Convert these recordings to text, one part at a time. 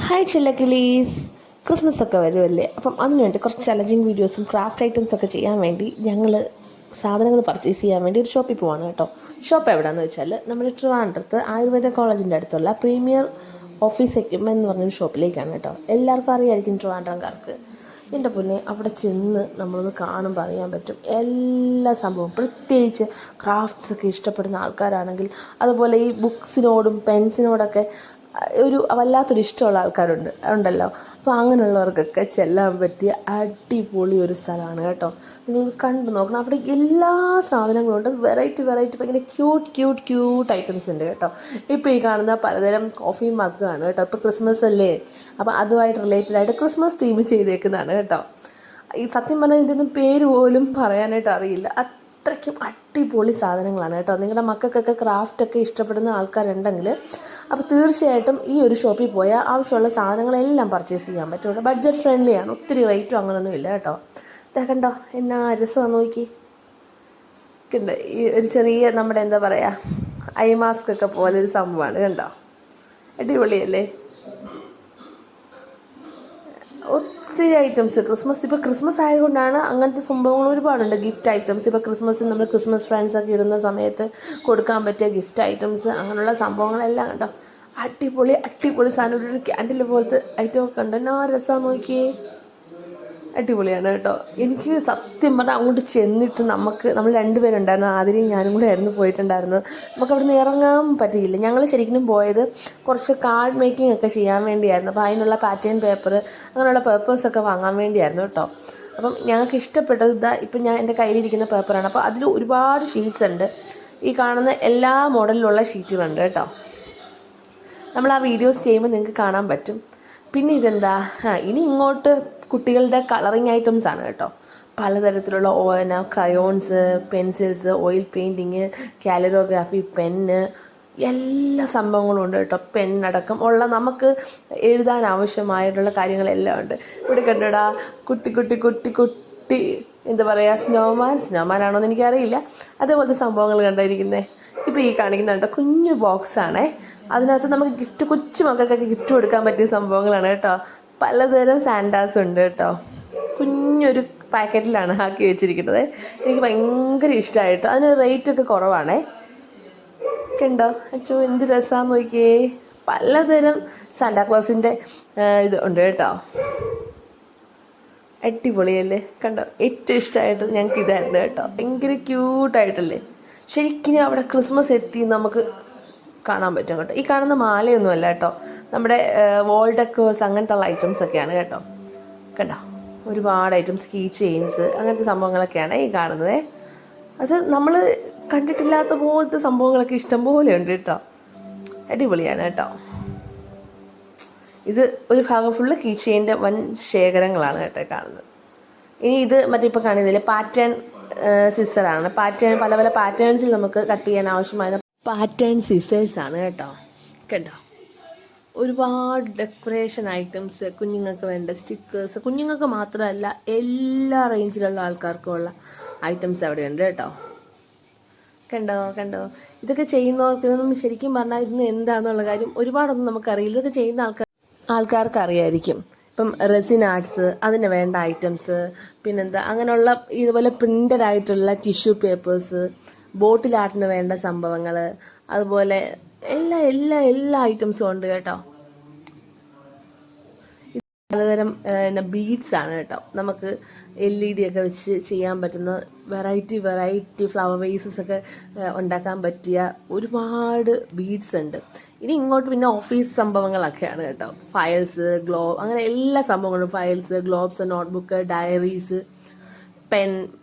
Hi ചില്ലക്കിളീസ്. Christmas ഒക്കെ വരുമല്ലേ, അപ്പം അതിനുവേണ്ടി കുറച്ച് ചലഞ്ചിങ് വീഡിയോസും ക്രാഫ്റ്റ് ഐറ്റംസ് ഒക്കെ ചെയ്യാൻ വേണ്ടി ഞങ്ങൾ സാധനങ്ങൾ പർച്ചേസ് ചെയ്യാൻ വേണ്ടി ഒരു ഷോപ്പിൽ പോവാണ് കേട്ടോ. ഷോപ്പ് എവിടെയാണെന്ന് വെച്ചാൽ നമ്മുടെ ട്രിവാൻഡ്രത്ത് ആയുർവേദ കോളേജിൻ്റെ അടുത്തുള്ള പ്രീമിയർ ഓഫീസ് എക്യുപ്മെൻറ്റ് എന്ന് പറഞ്ഞൊരു ഷോപ്പിലേക്കാണ് കേട്ടോ. എല്ലാവർക്കും അറിയായിരിക്കും ട്രിവാൻഡ്രംകാർക്ക്. എൻ്റെ പൊന്നെ, അവിടെ ചെന്ന് നമ്മളൊന്ന് കാണുമ്പോൾ അറിയാൻ പറ്റും എല്ലാ സംഭവം. പ്രത്യേകിച്ച് ക്രാഫ്റ്റ്സൊക്കെ ഇഷ്ടപ്പെടുന്ന ആൾക്കാരാണെങ്കിൽ, അതുപോലെ ഈ ബുക്സിനോടും പെൻസിനോടൊക്കെ ഒരു വല്ലാത്തൊരു ഇഷ്ടമുള്ള ഉണ്ടല്ലോ. അപ്പോൾ അങ്ങനെയുള്ളവർക്കൊക്കെ ചെല്ലാൻ പറ്റിയ അടിപൊളി ഒരു സ്ഥലമാണ് കേട്ടോ. നിങ്ങൾ കണ്ടു നോക്കണം, അവിടെ എല്ലാ സാധനങ്ങളും ഉണ്ട്. വെറൈറ്റി ഭയങ്കര ക്യൂട്ട് ഐറ്റംസ് ഉണ്ട് കേട്ടോ. ഇപ്പോൾ ഈ കാണുന്ന പലതരം കോഫി മഗ്ഗാണ് കേട്ടോ. ഇപ്പോൾ ക്രിസ്മസ് അല്ലേ, അപ്പോൾ അതുമായിട്ട് റിലേറ്റഡ് ആയിട്ട് ക്രിസ്മസ് തീം ചെയ്തേക്കുന്നതാണ് കേട്ടോ. ഈ സത്യം പറഞ്ഞാൽ ഇതിൻ്റെ ഒന്നും പേര് പോലും പറയാനായിട്ട് അറിയില്ല, അത്രയ്ക്കും അടിപൊളി സാധനങ്ങളാണ് കേട്ടോ. നിങ്ങളുടെ മക്കൾക്കൊക്കെ ക്രാഫ്റ്റൊക്കെ ഇഷ്ടപ്പെടുന്ന ആൾക്കാരുണ്ടെങ്കിൽ അപ്പോൾ തീർച്ചയായിട്ടും ഈ ഒരു ഷോപ്പിൽ പോയാൽ ആവശ്യമുള്ള സാധനങ്ങളെല്ലാം പർച്ചേസ് ചെയ്യാൻ പറ്റും. ബഡ്ജറ്റ് ഫ്രണ്ട്ലിയാണ്, ഒത്തിരി റേറ്റും അങ്ങനെയൊന്നും ഇല്ല കേട്ടോ. ഇതാ കണ്ടോ, എന്നാ രസമാണ് നോക്കി. ഉണ്ട് ഈ ഒരു ചെറിയ നമ്മുടെ എന്താ പറയുക, ഐ മാസ്ക് ഒക്കെ പോലെ ഒരു സംഭവമാണ് കണ്ടോ. അടിപൊളിയല്ലേ. ഒത്തിരി ഐറ്റംസ് ഇപ്പോൾ ക്രിസ്മസ് ആയതുകൊണ്ടാണ് അങ്ങനത്തെ സംഭവങ്ങൾ ഒരുപാടുണ്ട്. ഗിഫ്റ്റ് ഐറ്റംസ് ഇപ്പോൾ ക്രിസ്മസിന് നമ്മൾ ക്രിസ്മസ് ഫ്രണ്ട്സൊക്കെ ഇടുന്ന സമയത്ത് കൊടുക്കാൻ പറ്റിയ ഗിഫ്റ്റ് ഐറ്റംസ്, അങ്ങനെയുള്ള സംഭവങ്ങളെല്ലാം കണ്ടോ. അടിപൊളി സാധനം. ഒരു ക്യാൻഡിൽ പോലത്തെ ഐറ്റം ഒക്കെ ഉണ്ട്. എന്നാ രസമാണ് നോക്കിയേ, അടിപൊളിയാണ് കേട്ടോ. എനിക്ക് സത്യം പറഞ്ഞാൽ അങ്ങോട്ട് ചെന്നിട്ട് നമ്മൾ രണ്ടുപേരുണ്ടായിരുന്നു, ആതിരയും ഞാനും കൂടെ ആയിരുന്നു പോയിട്ടുണ്ടായിരുന്നത്. നമുക്ക് അവിടെ നിന്ന് ഇറങ്ങാൻ പറ്റിയില്ല. ഞങ്ങൾ ശരിക്കും പോയത് കുറച്ച് കാർഡ് മേക്കിംഗ് ഒക്കെ ചെയ്യാൻ വേണ്ടിയായിരുന്നു. അപ്പോൾ അതിനുള്ള പാറ്റേൺ പേപ്പർ അങ്ങനെയുള്ള പേപ്പേഴ്സൊക്കെ വാങ്ങാൻ വേണ്ടിയായിരുന്നു കേട്ടോ. അപ്പം ഞങ്ങൾക്ക് ഇഷ്ടപ്പെട്ടത് ഇപ്പം ഞാൻ എൻ്റെ കയ്യിലിരിക്കുന്ന പേപ്പറാണ്. അപ്പോൾ അതിൽ ഒരുപാട് ഷീറ്റ്സ് ഉണ്ട്. ഈ കാണുന്ന എല്ലാ മോഡലിലുള്ള ഷീറ്റുകളുണ്ട് കേട്ടോ. നമ്മൾ ആ വീഡിയോസ് ചെയ്യുമ്പോൾ നിങ്ങൾക്ക് കാണാൻ പറ്റും. പിന്നെ ഇതെന്താ, ഇനി ഇങ്ങോട്ട് കുട്ടികളുടെ കളറിങ് ഐറ്റംസ് ആണ് കേട്ടോ. പലതരത്തിലുള്ള crayons, pencils, oil painting, calligraphy, pen, എല്ലാ സംഭവങ്ങളും ഉണ്ട് കേട്ടോ. പെന്നടക്കം ഉള്ള നമുക്ക് എഴുതാൻ ആവശ്യമായിട്ടുള്ള കാര്യങ്ങളെല്ലാം ഉണ്ട്. ഇവിടെ കണ്ടോടാ, കുട്ടി എന്താ പറയുക, സ്നോമാൻ ആണോ എന്ന് എനിക്കറിയില്ല, അതേപോലത്തെ സംഭവങ്ങൾ കണ്ടിരിക്കുന്നത്. ഇപ്പോൾ ഈ കാണിക്കുന്നുണ്ട് കുഞ്ഞു ബോക്സാണേ. അതിനകത്ത് നമുക്ക് കൊച്ചു മക്കൾക്കൊക്കെ ഗിഫ്റ്റ് കൊടുക്കാൻ പറ്റിയ സംഭവങ്ങളാണ് കേട്ടോ. പലതരം സാൻഡാസ് ഉണ്ട് കേട്ടോ. കുഞ്ഞൊരു പാക്കറ്റിലാണ് ആക്കി വെച്ചിരിക്കുന്നത്. എനിക്ക് ഭയങ്കര ഇഷ്ടമായിട്ടോ. അതിന് റേറ്റൊക്കെ കുറവാണേ. കണ്ടോ അച്ചോ, എന്ത് രസമാണെന്ന് നോക്കിയേ. പലതരം സാന്റാക്ലോസിൻ്റെ ഇത് ഉണ്ട് കേട്ടോ. അടിപൊളിയല്ലേ, കണ്ടോ. ഏറ്റവും ഇഷ്ടമായിട്ട് ഞങ്ങൾക്ക് ഇതായിരുന്നു കേട്ടോ. ഭയങ്കര ക്യൂട്ടായിട്ടല്ലേ. ശരിക്കും അവിടെ ക്രിസ്മസ് എത്തി നമുക്ക് കാണാൻ പറ്റും കേട്ടോ. ഈ കാണുന്ന മാലയൊന്നുമല്ല കേട്ടോ, നമ്മുടെ വോൾ ഡെക്കേഴ്സ് അങ്ങനത്തെ ഉള്ള ഐറ്റംസ് ഒക്കെയാണ് കേട്ടോ. കണ്ടോ, ഒരുപാട് ഐറ്റംസ്, കീ ചെയിൻസ്, അങ്ങനത്തെ സംഭവങ്ങളൊക്കെയാണ് ഈ കാണുന്നത്. അത് നമ്മൾ കണ്ടിട്ടില്ലാത്ത പോലത്തെ സംഭവങ്ങളൊക്കെ ഇഷ്ടംപോലെ ഉണ്ട് കേട്ടോ. അടിപൊളിയാണ് കേട്ടോ. ഇത് ഒരു ഭാഗം ഫുള്ള് കീ ചെയിൻ്റെ വൻ ശേഖരങ്ങളാണ് കേട്ടോ കാണുന്നത്. ഇനി ഇത് മറ്റേ ഇപ്പോൾ കാണുന്നില്ലേ, പാറ്റേൺ സിസറാണ്. പല പാറ്റേൺസിൽ നമുക്ക് കട്ട് ചെയ്യാൻ ആവശ്യമായ പാറ്റേൺ സിസേഴ്സാണ് കേട്ടോ. കണ്ടോ, ഒരുപാട് ഡെക്കറേഷൻ ഐറ്റംസ്, കുഞ്ഞുങ്ങൾക്ക് വേണ്ട സ്റ്റിക്കേഴ്സ്, കുഞ്ഞുങ്ങൾക്ക് മാത്രമല്ല എല്ലാ റേഞ്ചിലുള്ള ആൾക്കാർക്കുമുള്ള ഐറ്റംസ് അവിടെയുണ്ട് കേട്ടോ. കണ്ടോ, ഇതൊക്കെ ചെയ്യുന്നവർക്ക് ഇതൊന്നും ശരിക്കും പറഞ്ഞാൽ ഇതൊന്നും എന്താണെന്നുള്ള കാര്യം ഒരുപാടൊന്നും നമുക്കറിയില്ല. ഇതൊക്കെ ചെയ്യുന്ന ആൾക്കാർക്ക് അറിയായിരിക്കും. ഇപ്പം റെസിൻ ആർട്സ്, അതിന് വേണ്ട ഐറ്റംസ്, പിന്നെന്താ അങ്ങനെയുള്ള ഇതുപോലെ പ്രിൻ്റഡ് ആയിട്ടുള്ള ടിഷ്യൂ പേപ്പേഴ്സ്, ബോട്ടിൽ ആർട്ടിന് വേണ്ട സംഭവങ്ങൾ, അതുപോലെ എല്ലാ ഐറ്റംസും ഉണ്ട് കേട്ടോ. പലതരം ബീഡ്സ് ആണ് കേട്ടോ. നമുക്ക് LED ഒക്കെ വെച്ച് ചെയ്യാൻ പറ്റുന്ന വെറൈറ്റി ഫ്ലവർ വേസസ് ഒക്കെ ഉണ്ടാക്കാൻ പറ്റിയ ഒരുപാട് ബീഡ്സ് ഉണ്ട്. ഇനി ഇങ്ങോട്ട് പിന്നെ ഓഫീസ് സംഭവങ്ങളൊക്കെയാണ് കേട്ടോ. ഫയൽസ്, ഗ്ലോബ്, അങ്ങനെ എല്ലാ സംഭവങ്ങളും, files, globes, notebook, diaries, pen,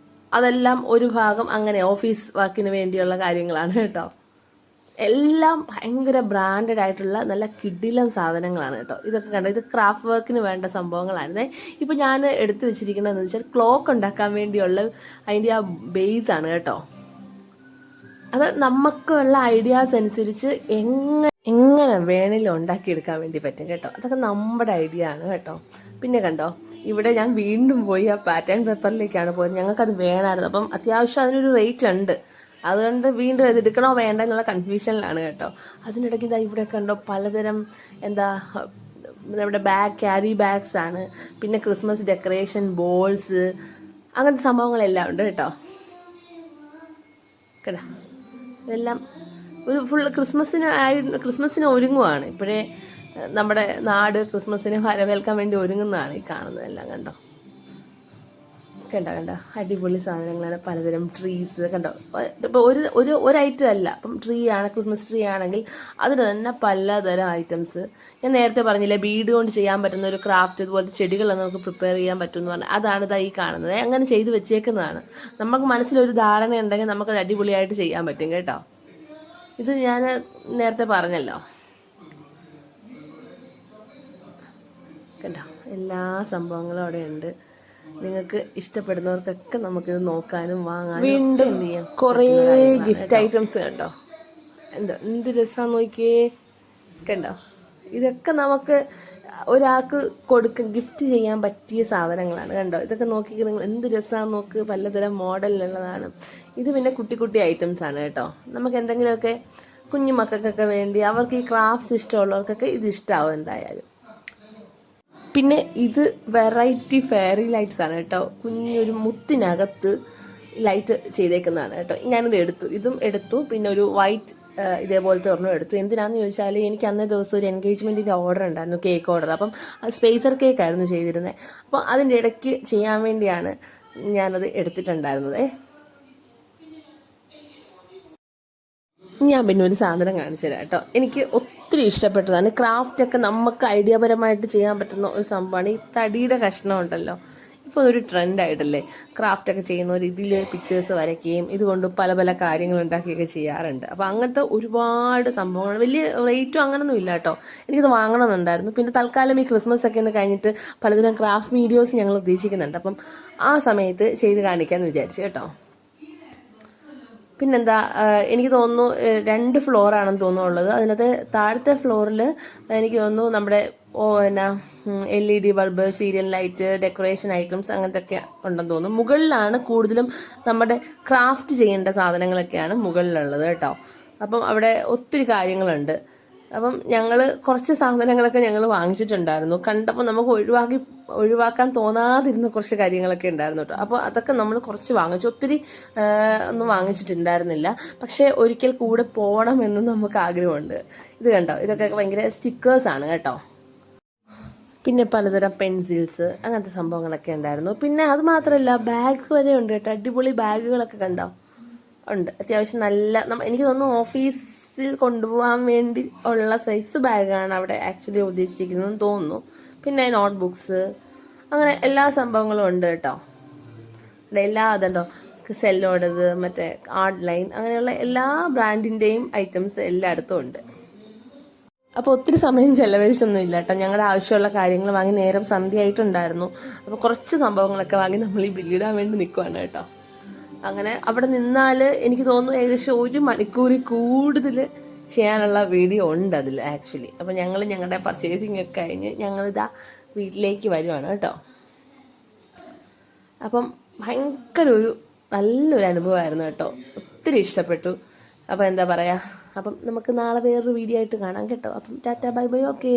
അതെല്ലാം ഒരു ഭാഗം അങ്ങനെ ഓഫീസ് വർക്കിന് വേണ്ടിയുള്ള കാര്യങ്ങളാണ് കേട്ടോ. എല്ലാം ഭയങ്കര ബ്രാൻഡഡ് ആയിട്ടുള്ള നല്ല കിടിലം സാധനങ്ങളാണ് കേട്ടോ. ഇതൊക്കെ കണ്ടോ, ഇത് ക്രാഫ്റ്റ് വർക്കിന് വേണ്ട സംഭവങ്ങളായിരുന്നേ. ഇപ്പോൾ ഞാൻ എടുത്തു വെച്ചിരിക്കുന്നതെന്ന് വെച്ചാൽ ക്ലോക്ക് ഉണ്ടാക്കാൻ വേണ്ടിയുള്ള അതിൻ്റെ ആ ബേസാണ് കേട്ടോ. അത് നമുക്കുള്ള ഐഡിയാസ് അനുസരിച്ച് എങ്ങനെ വേണേലും ഉണ്ടാക്കിയെടുക്കാൻ വേണ്ടി പറ്റും കേട്ടോ. അതൊക്കെ നമ്മുടെ ഐഡിയ ആണ് കേട്ടോ. പിന്നെ കണ്ടോ, ഇവിടെ ഞാൻ വീണ്ടും പോയി ആ പാറ്റേൺ പേപ്പറിലേക്കാണ് പോയത്. ഞങ്ങൾക്കത് വേണമായിരുന്നു. അപ്പം അത്യാവശ്യം അതിനൊരു റേറ്റ് ഉണ്ട്. അതുകൊണ്ട് വീണ്ടും ഇത് എടുക്കണോ വേണ്ട എന്നുള്ള കൺഫ്യൂഷനിലാണ് കേട്ടോ. അതിനിടയ്ക്ക് ഇവിടെ കണ്ടോ പലതരം നമ്മുടെ ക്യാരി ബാഗ്സ് ആണ്, പിന്നെ ക്രിസ്മസ് ഡെക്കറേഷൻ ബോൾസ്, അങ്ങനത്തെ സംഭവങ്ങളെല്ലാം ഉണ്ട് കേട്ടോ. കേട്ടോ, ഇതെല്ലാം ഒരു ഫുൾ ക്രിസ്മസിന് ഒരുങ്ങുവാണ് ഇപ്പോഴേ. നമ്മുടെ നാട് ക്രിസ്മസിനെ വരവേൽക്കാൻ വേണ്ടി ഒരുങ്ങുന്നതാണ് ഈ കാണുന്നതെല്ലാം. കണ്ടോ അടിപൊളി സാധനങ്ങളാണ്. പലതരം ട്രീസ് കണ്ടോ. ഇപ്പോൾ ഒരു ഐറ്റം അല്ല. ഇപ്പം ട്രീ ആണ്, ക്രിസ്മസ് ട്രീ ആണെങ്കിൽ അതിന് തന്നെ പലതരം ഐറ്റംസ്. ഞാൻ നേരത്തെ പറഞ്ഞില്ലേ ബീഡ് കൊണ്ട് ചെയ്യാൻ പറ്റുന്ന ഒരു ക്രാഫ്റ്റ്, ഇതുപോലത്തെ ചെടികൾ നമുക്ക് പ്രിപ്പയർ ചെയ്യാൻ പറ്റുമെന്ന് പറഞ്ഞാൽ അതാണ് ഇതാ ഈ കാണുന്നത്. അങ്ങനെ ചെയ്ത് വെച്ചേക്കുന്നതാണ്. നമുക്ക് മനസ്സിലൊരു ധാരണ ഉണ്ടെങ്കിൽ നമുക്കത് അടിപൊളിയായിട്ട് ചെയ്യാൻ പറ്റും കേട്ടോ. ഇത് ഞാൻ നേരത്തെ പറഞ്ഞല്ലോ. കണ്ടോ, എല്ലാ സംഭവങ്ങളും അവിടെ ഉണ്ട്. നിങ്ങൾക്ക് ഇഷ്ടപ്പെടുന്നവർക്കൊക്കെ നമുക്കിത് നോക്കാനും വാങ്ങാനും വീണ്ടും കുറേ ഗിഫ്റ്റ് ഐറ്റംസ് കണ്ടോ. എന്ത് രസമാണെന്ന് നോക്കിയേ. കണ്ടോ, ഇതൊക്കെ നമുക്ക് ഒരാൾക്ക് ഗിഫ്റ്റ് ചെയ്യാൻ പറ്റിയ സാധനങ്ങളാണ്. കണ്ടോ, ഇതൊക്കെ നോക്കി നിങ്ങൾ എന്ത് രസമാണെന്ന് നോക്ക്. പലതരം മോഡലിലുള്ളതാണ്. ഇത് പിന്നെ കുട്ടി ഐറ്റംസ് ആണ് കേട്ടോ. നമുക്ക് എന്തെങ്കിലുമൊക്കെ കുഞ്ഞു മക്കൾക്കൊക്കെ വേണ്ടി, അവർക്ക് ഈ ക്രാഫ്റ്റ്സ് ഇഷ്ടമുള്ളവർക്കൊക്കെ ഇത് ഇഷ്ടമാവും എന്തായാലും. പിന്നെ ഇത് വെറൈറ്റി ഫെയറി ലൈറ്റ്സ് ആണ് കേട്ടോ. കുഞ്ഞൊരു മുത്തിനകത്ത് ലൈറ്റ് ചെയ്തേക്കുന്നതാണ് കേട്ടോ. ഞാനിത് ഇതും എടുത്തു. പിന്നെ ഒരു വൈറ്റ് ഇതേപോലത്തെ ഒരെണ്ണം എടുത്തു. എന്തിനാന്ന് ചോദിച്ചാൽ എനിക്ക് അന്നേ ദിവസം ഒരു എൻഗേജ്മെൻറ്റിൻ്റെ ഓർഡർ ഉണ്ടായിരുന്നു, കേക്ക് ഓർഡർ. അപ്പം സ്പേസർ കേക്ക് ആയിരുന്നു ചെയ്തിരുന്നത്. അപ്പോൾ അതിൻ്റെ ഇടയ്ക്ക് ചെയ്യാൻ വേണ്ടിയാണ് ഞാനത് എടുത്തിട്ടുണ്ടായിരുന്നത്. ഞാൻ പിന്നെ ഒരു സാധനം കാണിച്ചു തരാം കേട്ടോ. എനിക്ക് ഒത്തിരി ഇഷ്ടപ്പെട്ടതാണ്. ക്രാഫ്റ്റൊക്കെ നമുക്ക് ഐഡിയാപരമായിട്ട് ചെയ്യാൻ പറ്റുന്ന ഒരു സംഭവമാണ്. ഈ തടിയുടെ കഷ്ണം ഉണ്ടല്ലോ, ഇപ്പോൾ ഒരു ട്രെൻഡായിട്ടല്ലേ ക്രാഫ്റ്റൊക്കെ ചെയ്യുന്നവർ ഇതിൽ പിക്ചേഴ്സ് വരയ്ക്കുകയും ഇതുകൊണ്ട് പല കാര്യങ്ങൾ ഉണ്ടാക്കുകയൊക്കെ ചെയ്യാറുണ്ട്. അപ്പോൾ അങ്ങനത്തെ ഒരുപാട് സംഭവങ്ങൾ. വലിയ റേറ്റും അങ്ങനൊന്നും ഇല്ല കേട്ടോ. എനിക്കത് വാങ്ങണമെന്നുണ്ടായിരുന്നു. പിന്നെ തൽക്കാലം ഈ ക്രിസ്മസ് ഒക്കെ ഒന്ന് കഴിഞ്ഞിട്ട് പലതരം ക്രാഫ്റ്റ് വീഡിയോസ് ഞങ്ങൾ ഉദ്ദേശിക്കുന്നുണ്ട്. അപ്പം ആ സമയത്ത് ചെയ്ത് കാണിക്കാമെന്ന് വിചാരിച്ചു കേട്ടോ. പിന്നെന്താ, എനിക്ക് തോന്നുന്നു 2 ഫ്ലോറാണെന്ന് തോന്നുന്നുള്ളത്. അതിനകത്ത് താഴത്തെ ഫ്ലോറിൽ എനിക്ക് തോന്നുന്നു നമ്മുടെ LED bulb, serial light, decoration items അങ്ങനത്തെയൊക്കെ ഉണ്ടെന്ന് തോന്നുന്നു. മുകളിലാണ് കൂടുതലും നമ്മുടെ ക്രാഫ്റ്റ് ചെയ്യേണ്ട സാധനങ്ങളൊക്കെയാണ് മുകളിലുള്ളത് കേട്ടോ. അപ്പം അവിടെ ഒത്തിരി കാര്യങ്ങളുണ്ട്. അപ്പം ഞങ്ങൾ കുറച്ച് സാധനങ്ങളൊക്കെ ഞങ്ങൾ വാങ്ങിച്ചിട്ടുണ്ടായിരുന്നു. കണ്ടപ്പോൾ നമുക്ക് ഒഴിവാക്കാൻ തോന്നാതിരുന്ന കുറച്ച് കാര്യങ്ങളൊക്കെ ഉണ്ടായിരുന്നു കേട്ടോ. അപ്പോൾ അതൊക്കെ നമ്മൾ കുറച്ച് വാങ്ങിച്ചു. ഒത്തിരി ഒന്നും വാങ്ങിച്ചിട്ടുണ്ടായിരുന്നില്ല. പക്ഷേ ഒരിക്കൽ കൂടെ പോകണമെന്ന് നമുക്ക് ആഗ്രഹമുണ്ട്. ഇത് കണ്ടോ, ഇതൊക്കെ ഭയങ്കര സ്റ്റിക്കേഴ്സാണ് കേട്ടോ. പിന്നെ പലതരം പെൻസിൽസ് അങ്ങനത്തെ സംഭവങ്ങളൊക്കെ ഉണ്ടായിരുന്നു. പിന്നെ അത് മാത്രമല്ല ബാഗ്സ് വരെ ഉണ്ട് കേട്ടോ. അടിപൊളി ബാഗുകളൊക്കെ കണ്ടോ ഉണ്ട്. അത്യാവശ്യം നല്ല, എനിക്ക് തോന്നുന്നു ഓഫീസിൽ കൊണ്ടുപോകാൻ വേണ്ടി ഉള്ള സൈസ് ബാഗാണ് അവിടെ ആക്ച്വലി ഉദ്ദേശിച്ചിരിക്കുന്നതെന്ന് തോന്നുന്നു. പിന്നെ നോട്ട് ബുക്സ്, അങ്ങനെ എല്ലാ സംഭവങ്ങളും ഉണ്ട് കേട്ടോ. എല്ലാ അതുണ്ടോ, സെല്ലോടത്, മറ്റേ ആർട്ട് ലൈൻ, അങ്ങനെയുള്ള എല്ലാ ബ്രാൻഡിൻ്റെയും ഐറ്റംസ് എല്ലായിടത്തും ഉണ്ട്. അപ്പോൾ ഒത്തിരി സമയം ചെലവഴിച്ചൊന്നും ഇല്ല കേട്ടോ. ഞങ്ങളുടെ ആവശ്യമുള്ള കാര്യങ്ങൾ വാങ്ങി നേരം സന്ധ്യയായിട്ടുണ്ടായിരുന്നു. അപ്പോൾ കുറച്ച് സംഭവങ്ങളൊക്കെ വാങ്ങി നമ്മൾ ഈ ബില്ലിടാൻ വേണ്ടി നിൽക്കുവാണ് കേട്ടോ. അങ്ങനെ അവിടെ നിന്നാൽ എനിക്ക് തോന്നുന്നു ഏകദേശം 1 മണിക്കൂറിൽ കൂടുതൽ ചെയ്യാനുള്ള വീഡിയോ ഉണ്ട് അതിൽ ആക്ച്വലി. അപ്പോൾ ഞങ്ങൾ ഞങ്ങളുടെ പർച്ചേസിങ് ഒക്കെ കഴിഞ്ഞ് ഞങ്ങളിതാ വീട്ടിലേക്ക് വരുവാണ് കേട്ടോ. അപ്പം ഭയങ്കര നല്ലൊരു അനുഭവമായിരുന്നു കേട്ടോ. ഒത്തിരി ഇഷ്ടപ്പെട്ടു. അപ്പോൾ എന്താ പറയുക, അപ്പം നമുക്ക് നാളെ വേറൊരു വീഡിയോ ആയിട്ട് കാണാം കേട്ടോ. അപ്പം ടാറ്റ ബൈ ബൈ. ഓക്കേ.